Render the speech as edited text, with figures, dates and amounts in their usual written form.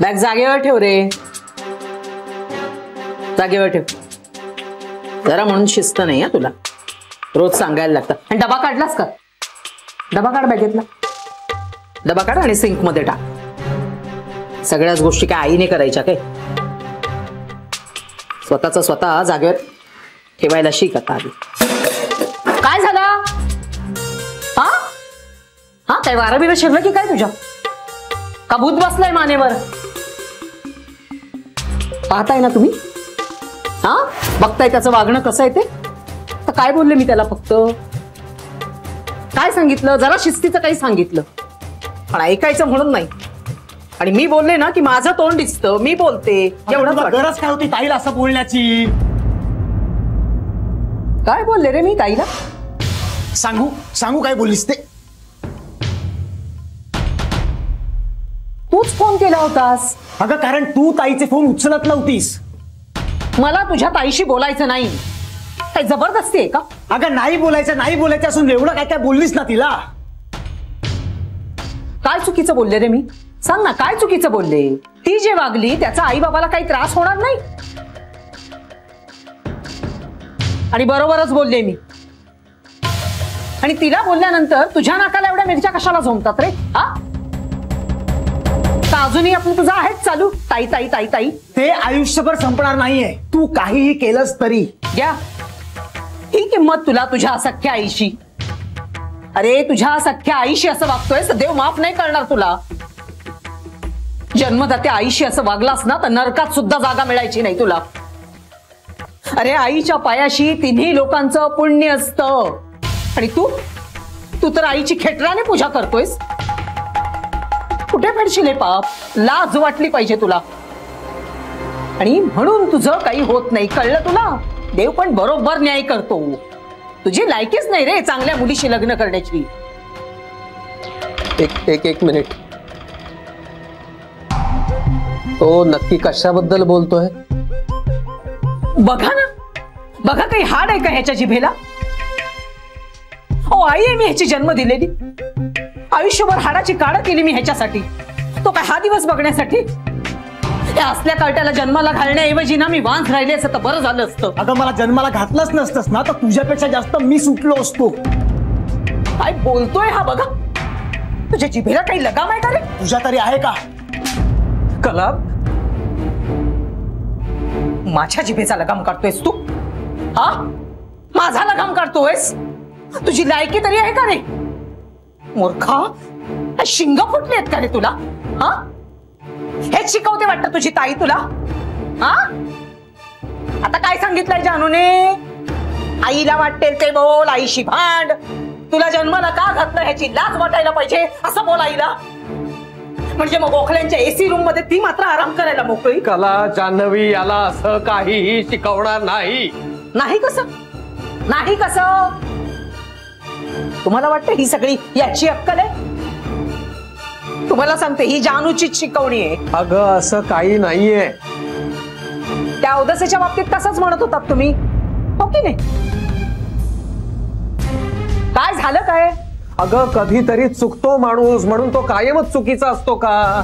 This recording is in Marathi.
बॅग जागेवर ठेव रे, जागेवर ठेव जरा. म्हणून शिस्त नाही हा तुला, रोज सांगायला लागतं. आणि डबा काढलास का? डबा काढ बॅगेतला, डबा काढ आणि सिंक मध्ये टाक. सगळ्याच गोष्टी काय आईने करायच्या काय? स्वतःच स्वतः जागेवर ठेवायला शिक आता आधी. काय झालं हा? हा काय वारं बिरं शिरलं की काय तुझ्या? का भूत बसलाय मानेवर? पाहताय ना तुम्ही, हा बघताय त्याचं वागणं कसं आहे ते. तर काय बोलले मी त्याला? फक्त काय सांगितलं? जरा शिस्तीचं काही सांगितलं, पण ऐकायचं म्हणून नाही. आणि मी बोलले ना की माझं तोंड दिसतं, मी बोलते एवढं. गरज काय होती ताईला असं बोलण्याची? काय बोलले रे मी ताईला? सांगू काय बोललीस ते? तूच फोन केला होतास. अगं कारण तू ताईचे फोन उचलत नव्हतीस. मला तुझ्या ताईशी बोलायचं नाही. काय जबरदस्ती आहे का? अगं नाही बोलायचं असून एवढं काय काय बोललीस ना तिला. काय चुकीचं बोलले रे मी? सांग ना, काय चुकीचं बोलले? ती जे वागली त्याचा आई बाबाला काही त्रास होणार नाही. आणि बरोबरच बोलले मी. आणि तिला बोलल्यानंतर तुझ्या नाकाला एवढ्या मिरच्या कशाला झोंबतात रे? हा अजूनही आपण तुझा आहेच चालू ताई ताई ताई ताई. ते आयुष्यभर संपणार नाहीये, तू काहीही केलंस तरी. घ्या ही किंमत तुला तुझ्या सख्या आईशी. अरे तुझ्या सख्या आईशी असं वागतोय तर देव माफ नाही करणार तुला. जन्मदात्या आईशी असं वागलास ना तर नरकात सुद्धा जागा मिळायची नाही तुला. अरे आईच्या पायाशी तिन्ही लोकांचं पुण्य असतं. आणि तू तर आईची खेटराने पूजा करतोयस. कुठे फेडशील हे पाप? लाज वाटली पाहिजे तुला. आणि म्हणून तुझं काही होत नाही, कळलं तुला? देव पण बरोबर न्याय करतो. तुझी लायकीच नाही रे चांगल्या मुलीशी लग्न करण्याची. एक मिनिट, तो नक्की कशाबद्दल बोलतोय? बघा ना, बघा काही हाड आहे का ह्याच्या जिभेला? हो आई आहे मी ह्याची जन्म दिलेली. आयुष्यभर हाडाची काढ केली मी ह्याच्यासाठी. तो काय हा दिवस बघण्यासाठी? त्या असल्या कार्ट्याला जन्माला घालण्याऐवजी ना मी वांस राहिले असं तर बरं झालं असतं. अगं मला जन्माला घातलंच नसतंस ना तर तुझ्यापेक्षा जास्त मी सुटलो असतो. काय बोलतोय हा? बघा तुझ्या जिभेला काही लगाम आहे का रे? तुझ्या तरी आहे का? कला माझ्या जिभेचा लगाम काढतोयस तू? हा माझा लगाम काढतोयस? तुझी लायकी तरी आहे का रे? मूर्खा, शिंग फुटली आहेत का रे तुला? हा हेच शिकवते वाटतं तुझी ताई तुला? हा आता काय सांगितलंय जानूने? आईला वाटेल ते बोल, आईशी भांड. तुला जन्माला का घातलं ह्याची लाज वाटायला पाहिजे असं बोल आईला. म्हणजे मग गोखल्यांच्या एसी रूम मध्ये ती मात्र आराम करायला मोकळी. कला जान्हवी याला असं काहीही शिकवणार नाही. नाही कसं? नाही कसं? तुम्हाला वाटतं ही सगळी याची अक्कल आहे? तुम्हाला सांगते ही जानूचीच शिकवणी आहे. अगं असं काही नाहीये. त्या औदसेच्या बाबतीत तसंच म्हणत होतात तुम्ही, हो की नाही? काय झालं काय? अगं कधीतरी चुकतो माणूस म्हणून तो कायमच चुकीचा असतो का?